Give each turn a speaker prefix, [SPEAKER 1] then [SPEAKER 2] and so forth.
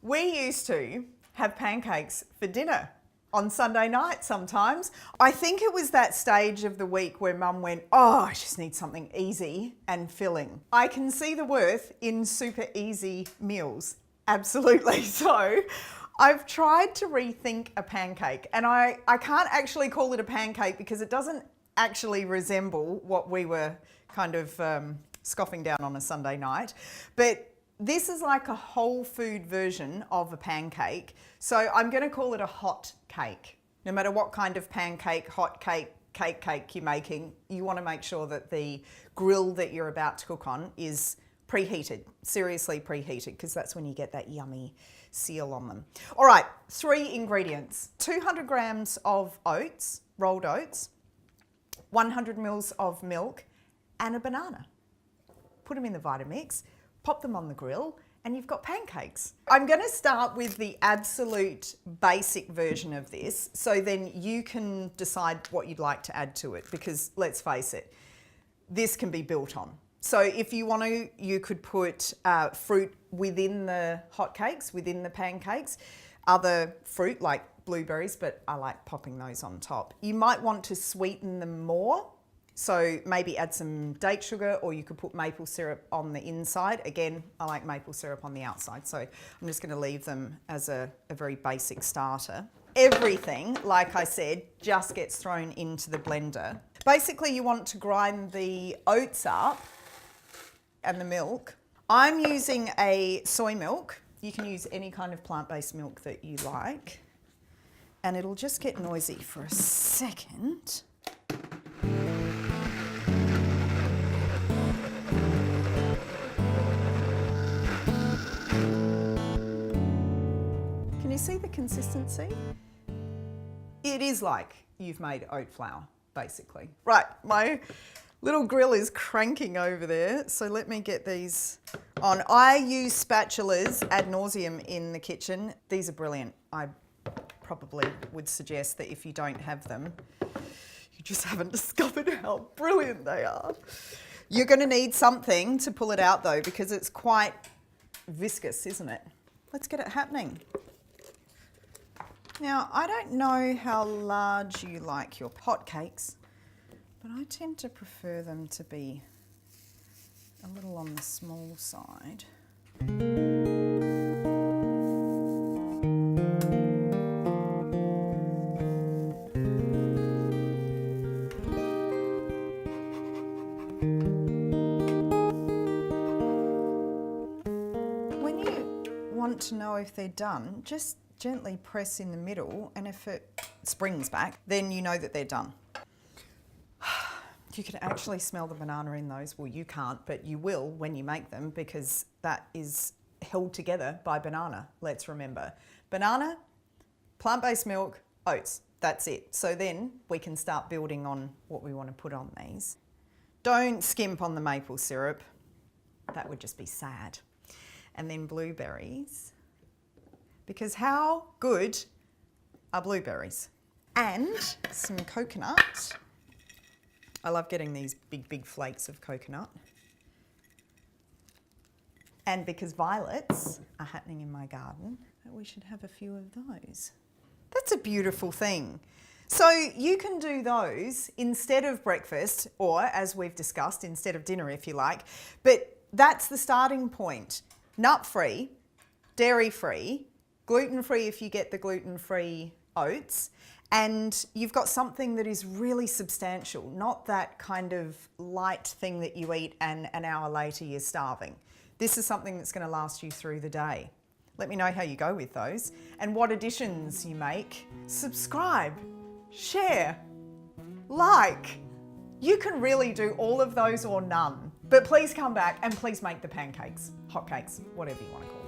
[SPEAKER 1] We used to have pancakes for dinner on Sunday night sometimes. I think it was that stage of the week where Mum went, oh, I just need something easy and filling. I can see the worth in super easy meals, absolutely. So I've tried to rethink a pancake, and I can't actually call it a pancake because it doesn't actually resemble what we were kind of scoffing down on a Sunday night. But this is like a whole food version of a pancake. So I'm going to call it a hot cake. No matter what kind of pancake, hot cake, cake you're making, you want to make sure that the grill that you're about to cook on is preheated, seriously preheated, because that's when you get that yummy seal on them. All right, 3 ingredients. 200 grams of oats, rolled oats, 100 mils of milk, and a banana. Put them in the Vitamix, pop them on the grill, and you've got pancakes. I'm going to start with the absolute basic version of this, so then you can decide what you'd like to add to it, because let's face it, this can be built on. So if you want to, you could put fruit within the hotcakes, within the pancakes, other fruit like blueberries, but I like popping those on top. You might want to sweeten them more. So maybe add some date sugar, or you could put maple syrup on the inside. Again, I like maple syrup on the outside, so I'm just going to leave them as a very basic starter. Everything, like I said, just gets thrown into the blender. Basically, you want to grind the oats up and the milk. I'm using a soy milk. You can use any kind of plant-based milk that you like. And it'll just get noisy for a second. Can you see the consistency? It is like you've made oat flour, basically. Right, my little grill is cranking over there, so let me get these on. I use spatulas ad nauseum in the kitchen. These are brilliant. I probably would suggest that if you don't have them, you just haven't discovered how brilliant they are. You're going to need something to pull it out though, because it's quite viscous, isn't it? Let's get it happening. Now, I don't know how large you like your hotcakes, but I tend to prefer them to be a little on the small side. When you want to know if they're done, just gently press in the middle, and if it springs back, then you know that they're done. You can actually smell the banana in those. Well, you can't, but you will when you make them, because that is held together by banana, let's remember. Banana, plant-based milk, oats, that's it. So then we can start building on what we want to put on these. Don't skimp on the maple syrup. That would just be sad. And then blueberries. Because how good are blueberries? And some coconut. I love getting these big flakes of coconut. And because violets are happening in my garden, we should have a few of those. That's a beautiful thing. So you can do those instead of breakfast, or as we've discussed, instead of dinner if you like. But that's the starting point. Nut-free, dairy-free, gluten-free if you get the gluten-free oats, and you've got something that is really substantial, not that kind of light thing that you eat and an hour later you're starving. This is something that's going to last you through the day. Let me know how you go with those and what additions you make. Subscribe, share, like. You can really do all of those or none, but please come back and please make the pancakes, hotcakes, whatever you want to call them.